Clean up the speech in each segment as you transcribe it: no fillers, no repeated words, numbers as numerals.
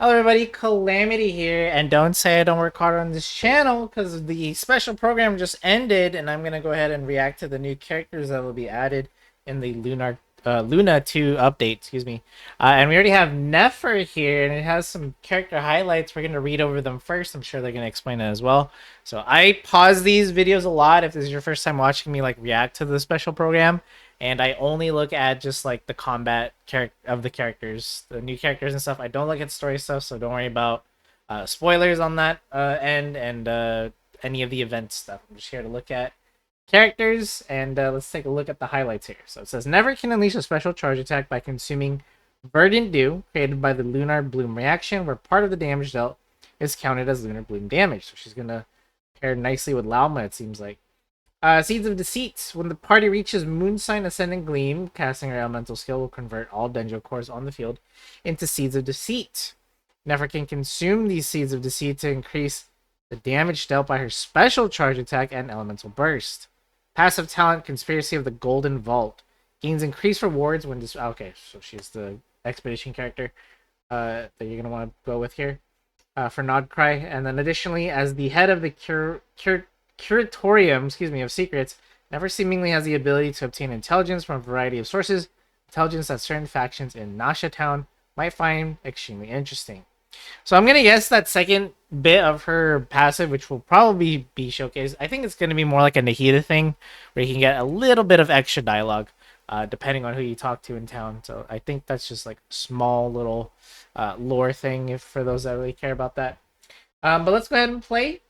Hello everybody, Calamity here, and don't say I don't work hard on this channel because the special program just ended, and I'm gonna go ahead and react to the new characters that will be added in the Luna 2 update. Excuse me, and we already have NEFER here, and it has some character highlights. We're gonna read over them first. I'm sure they're gonna explain it as well. So I pause these videos a lot if this is your first time watching me react to the special program, and I only look at just the combat character of the characters, the new characters and stuff. I don't look at story stuff, so don't worry about spoilers on that end and any of the event stuff. I'm just here to look at characters, and let's take a look at the highlights here. So it says Never can unleash a special charge attack by consuming Verdant Dew created by the Lunar Bloom reaction, where part of the damage dealt is counted as Lunar Bloom damage. So she's gonna pair nicely with Lauma, it seems like. Seeds of Deceit. When the party reaches Moonsign Ascendant Gleam, casting her elemental skill will convert all Dendro cores on the field into Seeds of Deceit. Nefer can consume these Seeds of Deceit to increase the damage dealt by her special charge attack and elemental burst. Passive talent, Conspiracy of the Golden Vault. Gains increased rewards when okay, so she's the expedition character that you're going to want to go with here for Nodcry. And then additionally, as the head of the Curatorium, of secrets, Nefer seemingly has the ability to obtain intelligence from a variety of sources, intelligence that certain factions in Nasha Town might find extremely interesting. So I'm gonna guess that second bit of her passive, which will probably be showcased, I think it's gonna be more like a Nahida thing, where you can get a little bit of extra dialogue, depending on who you talk to in town. So I think that's just like a small little lore thing, if for those that really care about that. But let's go ahead and play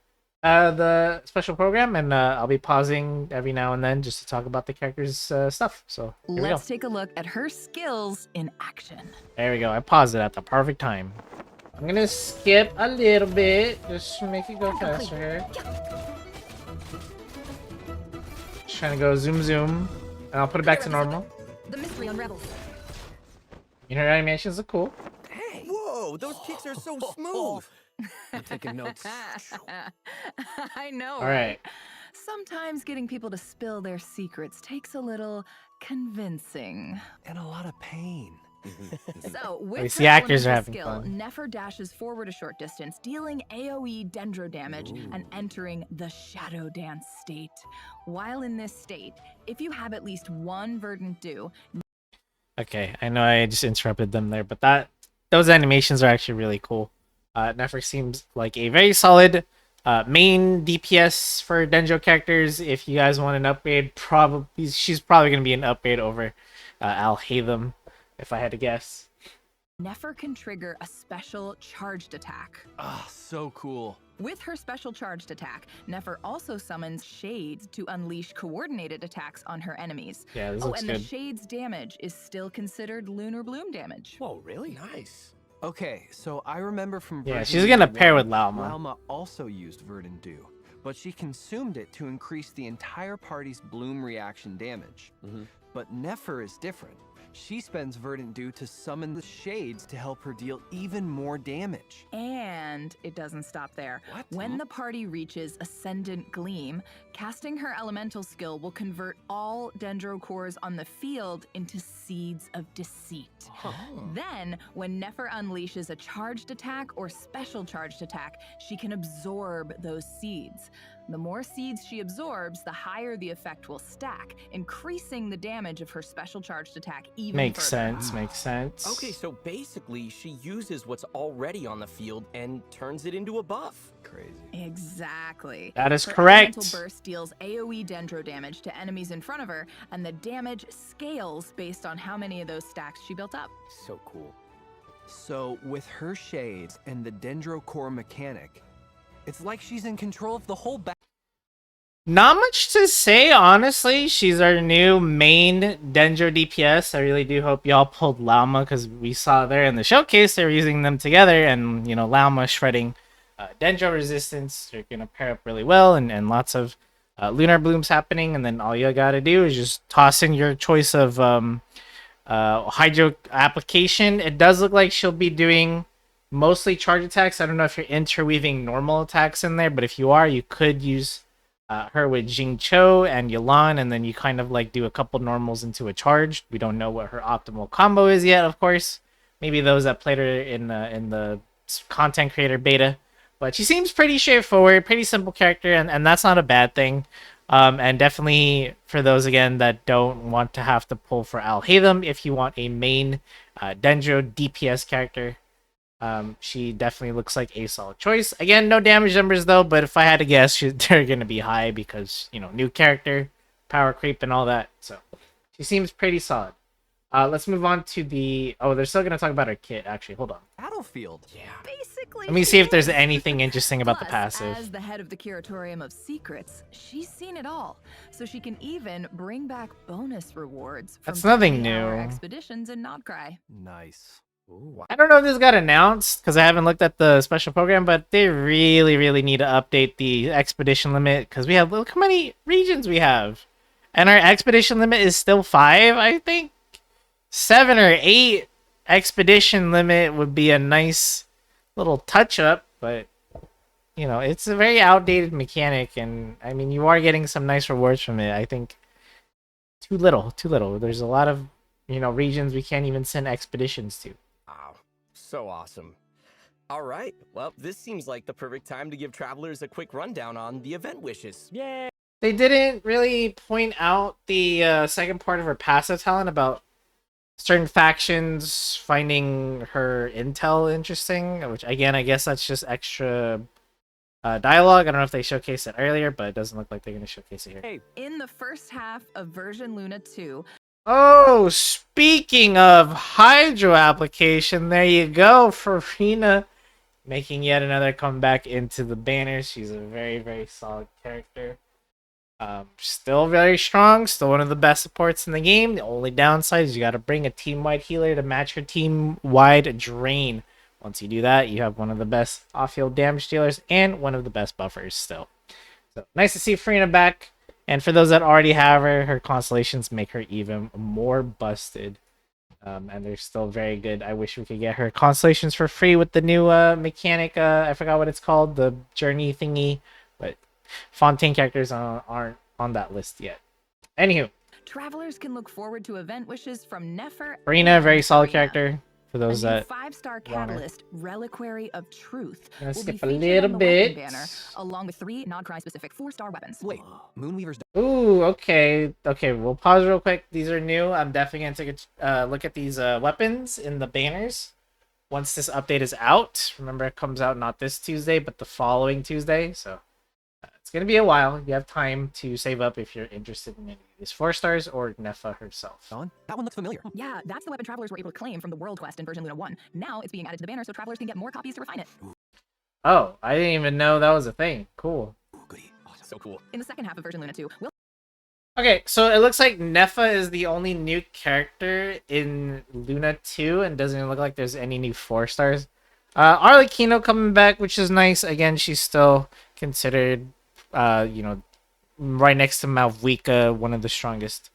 the special program, and I'll be pausing every now and then just to talk about the characters' stuff. So here let's take a look at her skills in action. There we go. I paused it at the perfect time. I'm gonna skip a little bit just to make it go faster here. Just trying to go zoom zoom, and I'll put it back to normal. The mystery on Rebels. Her animations look cool. Hey! Whoa, those kicks are so smooth. I'm taking notes. I know. All right. Sometimes getting people to spill their secrets takes a little convincing. And a lot of pain. So, with At least the actors are having skill, fun. Nefer dashes forward a short distance, dealing AoE Dendro damage and entering the Shadow Dance state. While in this state, if you have at least one Verdant Dew... Okay, I know I just interrupted them there, but those animations are actually really cool. Nefer seems like a very solid main DPS for Dendro characters. If you guys want an upgrade, she's probably going to be an upgrade over Al-Hatham, if I had to guess. Nefer can trigger a special charged attack. Ah, so cool. With her special charged attack, Nefer also summons Shades to unleash coordinated attacks on her enemies. Yeah, this looks and good. The Shades damage is still considered Lunar Bloom damage. Whoa, really? Nice. Okay, so I remember from Yeah, she's gonna pair with Lauma. Lauma also used Verdant Dew, but she consumed it to increase the entire party's bloom reaction damage. But Nefer is different. She spends Verdant Dew to summon the Shades to help her deal even more damage. And it doesn't stop there. What? When the party reaches Ascendant Gleam, casting her elemental skill will convert all Dendro cores on the field into Seeds of Deceit. Then, when Nefer unleashes a charged attack or special charged attack, she can absorb those seeds. The more seeds she absorbs, the higher the effect will stack, increasing the damage of her special charged attack even Makes further. sense, makes sense. Okay, so basically she uses what's already on the field and turns it into a buff. Crazy. Exactly. That is her correct. Elemental burst deals AoE Dendro damage to enemies in front of her, and the damage scales based on how many of those stacks she built up. So cool. So, with her Shades and the Dendro core mechanic, it's like she's in control of the whole Not much to say, honestly. She's our new main Dendro DPS. I really do hope y'all pulled Lauma, because we saw there in the showcase they were using them together, and you know, Lauma shredding Dendro resistance. They're gonna pair up really well, and lots of lunar blooms happening. And then all you gotta do is just toss in your choice of hydro application. It does look like she'll be doing mostly charge attacks. I don't know if you're interweaving normal attacks in there, but if you are, you could use her with Jing Cho and Yalan, and then you kind of do a couple normals into a charge. We don't know what her optimal combo is yet, of course. Maybe those that played her in the content creator beta. But she seems pretty straightforward, pretty simple character, and that's not a bad thing. And definitely for those again that don't want to have to pull for Alhaitham, if you want a main Dendro DPS character, she definitely looks like a solid choice. Again, no damage numbers though, but if I had to guess, they're gonna be high because new character, power creep, and all that. So she seems pretty solid. Let's move on to the. Oh, they're still gonna talk about her kit. Actually, hold on. Battlefield. Yeah. Basically, Let me she see if there's is. anything interesting about the Plus, passive. as the head of the Curatorium of Secrets, she's seen it all, so she can even bring back bonus rewards from That's nothing 20-hour new. expeditions in Nodcry. Nice. Ooh, I don't know if this got announced because I haven't looked at the special program, but they really need to update the expedition limit because we have look how many regions we have, and our expedition limit is still 5. I think 7 or 8 expedition limit would be a nice little touch up, but it's a very outdated mechanic, and I mean you are getting some nice rewards from it. I think too little. There's a lot of regions we can't even send expeditions to. wow. So awesome. All right. Well, this seems like the perfect time to give travelers a quick rundown on the event wishes. Yay! They didn't really point out the second part of her passive talent about certain factions finding her intel interesting, which again, I guess that's just extra dialogue. I don't know if they showcased it earlier, but it doesn't look like they're going to showcase it here. Hey, In the first half of version Luna 2, Oh, speaking of Hydro application, there you go, Farina making yet another comeback into the banners. She's a very solid character. Still very strong, still one of the best supports in the game. The only downside is you got to bring a team-wide healer to match her team-wide drain. Once you do that, you have one of the best off-field damage dealers and one of the best buffers still. So nice to see Farina back. And for those that already have her, her constellations make her even more busted. And they're still very good. I wish we could get her constellations for free with the new mechanic. I forgot what it's called, the journey thingy. But Fontaine characters aren't on that list yet. Anywho, travelers can look forward to event wishes from NEFER. Farina, very solid Farina. character. For A those new that 5-star want her. catalyst, Reliquary of Truth, Gonna will be skip a featured little on the weapon bit. banner, along with 3 Nodcry specific 4-star weapons. Wait, Moonweaver's Ooh, okay. We'll pause real quick. These are new. I'm definitely gonna take a look at these weapons in the banners once this update is out. Remember, it comes out not this Tuesday, but the following Tuesday. So it's gonna be a while. You have time to save up if you're interested in any of these 4 stars or Nefa herself. Dawn? That one looks familiar. Yeah, that's the weapon travelers were able to claim from the World Quest in version Luna 1. Now it's being added to the banner so travelers can get more copies to refine it. Oh, I didn't even know that was a thing. Cool. Ooh, goody. Awesome. so cool. In the second half of version Luna 2, we'll Okay, so it looks like Nefa is the only new character in Luna 2 and doesn't even look like there's any new 4 stars. Arlecchino coming back, which is nice. Again, she's still considered, right next to Malvika, one of the strongest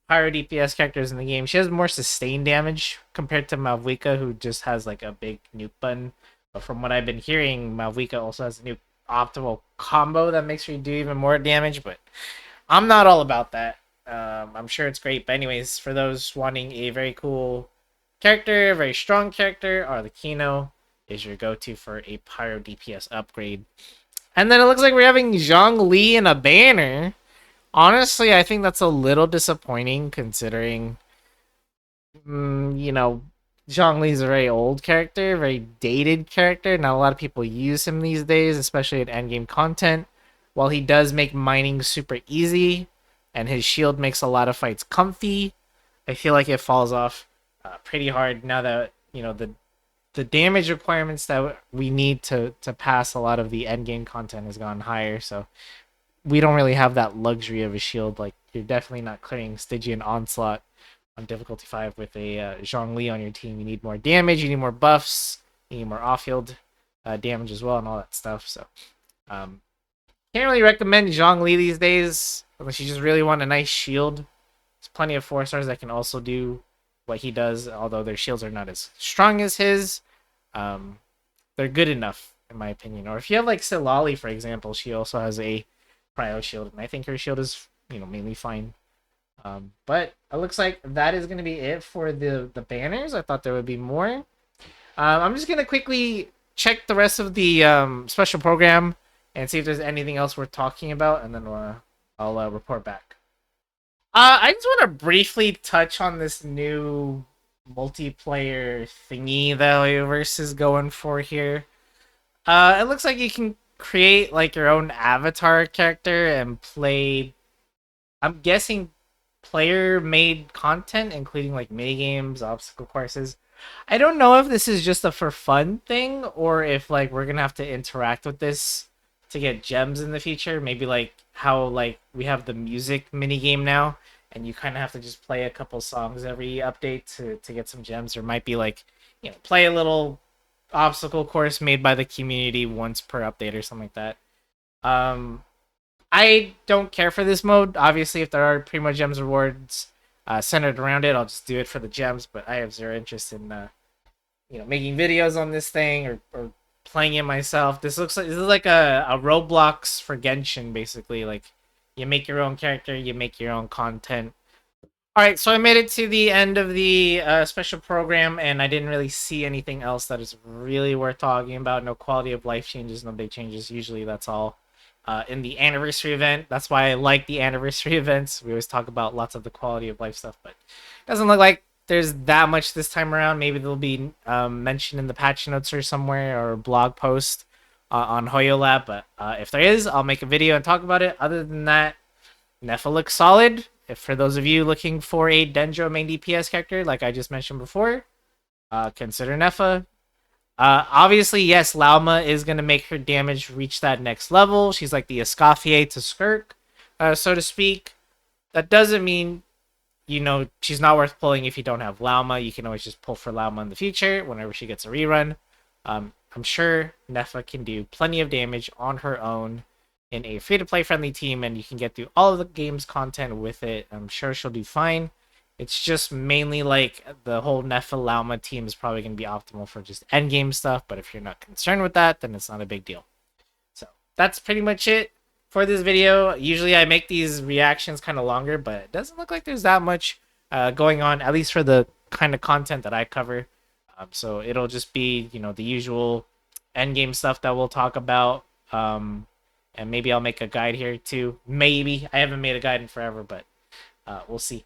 Pyro DPS characters in the game. She has more sustained damage compared to Malvika, who just has like a big nuke button. But from what I've been hearing, Malvika also has a new optimal combo that makes her do even more damage, but I'm not all about that. I'm sure it's great, but anyways, for those wanting a very cool character, very strong character, Arlecchino is your go-to for a Pyro DPS upgrade. And then it looks like we're having Zhongli in a banner. Honestly, I think that's a little disappointing considering, Zhongli's a very old character, very dated character. Not a lot of people use him these days, especially in endgame content. While he does make mining super easy, and his shield makes a lot of fights comfy, I feel like it falls off pretty hard now that the damage requirements that we need to pass a lot of the endgame content has gone higher. So we don't really have that luxury of a shield. Like, you're definitely not clearing Stygian Onslaught on difficulty 5 with a Zhongli on your team. You need more damage, you need more buffs, you need more off-field damage as well, and all that stuff. So can't really recommend Zhongli these days unless you just really want a nice shield. There's plenty of 4 stars that can also do what he does, although their shields are not as strong as his. They're good enough, in my opinion. Or if you have like Silali, for example, she also has a cryo shield, and I think her shield is mainly fine. But it looks like that is going to be it for the banners. I thought there would be more. I'm just going to quickly check the rest of the special program and see if there's anything else worth talking about, and then I'll report back. I just want to briefly touch on this new multiplayer thingy that Hoyoverse is going for here. It looks like you can create like your own avatar character and play. I'm guessing player-made content, including like mini games, obstacle courses. I don't know if this is just a for fun thing or if like we're gonna have to interact with this to get gems in the future. Maybe like how like we have the music mini game now, and you kind of have to just play a couple songs every update to get some gems. Or might be like, you know, play a little obstacle course made by the community once per update or something like that. I don't care for this mode. Obviously, if there are Primo Gems rewards centered around it, I'll just do it for the gems. But I have zero interest in, making videos on this thing or playing it myself. This is like a Roblox for Genshin, basically. Like, you make your own character, you make your own content. All right, so I made it to the end of the special program, and I didn't really see anything else that is really worth talking about. No quality of life changes, no big changes. Usually, that's all. In the anniversary event. That's why I like the anniversary events. We always talk about lots of the quality of life stuff, but it doesn't look like there's that much this time around. Maybe they'll be mentioned in the patch notes or somewhere or a blog post on HoYoLab, but if there is, I'll make a video and talk about it. Other than that, NEFER looks solid. If for those of you looking for a Dendro main DPS character, like I just mentioned before, consider NEFER. Obviously, yes, Lauma is going to make her damage reach that next level. She's like the Escoffier to Skirk, so to speak. That doesn't mean, she's not worth pulling if you don't have Lauma. You can always just pull for Lauma in the future whenever she gets a rerun. I'm sure NEFER can do plenty of damage on her own in a free-to-play friendly team, and you can get through all of the game's content with it. I'm sure she'll do fine. It's just mainly like the whole NEFER Lauma team is probably going to be optimal for just endgame stuff, but if you're not concerned with that, then it's not a big deal. So that's pretty much it for this video. Usually I make these reactions kind of longer, but it doesn't look like there's that much going on, at least for the kind of content that I cover. So it'll just be, the usual endgame stuff that we'll talk about. And maybe I'll make a guide here too. Maybe. I haven't made a guide in forever, but we'll see.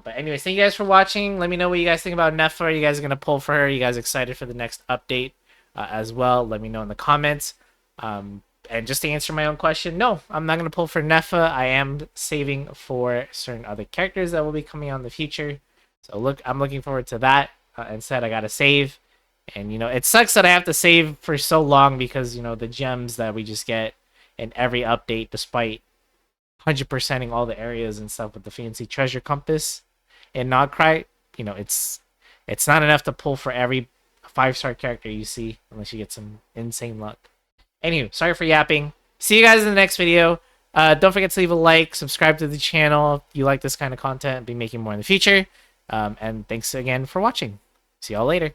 But anyways, thank you guys for watching. Let me know what you guys think about NEFER. Are you guys going to pull for her? Are you guys excited for the next update as well? Let me know in the comments. And just to answer my own question, no, I'm not going to pull for NEFER. I am saving for certain other characters that will be coming out in the future. So I'm looking forward to that. Instead, I got to save. And, it sucks that I have to save for so long because, the gems that we just get in every update, despite 100%ing all the areas and stuff with the fancy treasure compass and Nogcry, it's not enough to pull for every 5-star character you see unless you get some insane luck. Anywho, sorry for yapping. See you guys in the next video. Don't forget to leave a like, subscribe to the channel if you like this kind of content. I'll be making more in the future. And thanks again for watching. See y'all later.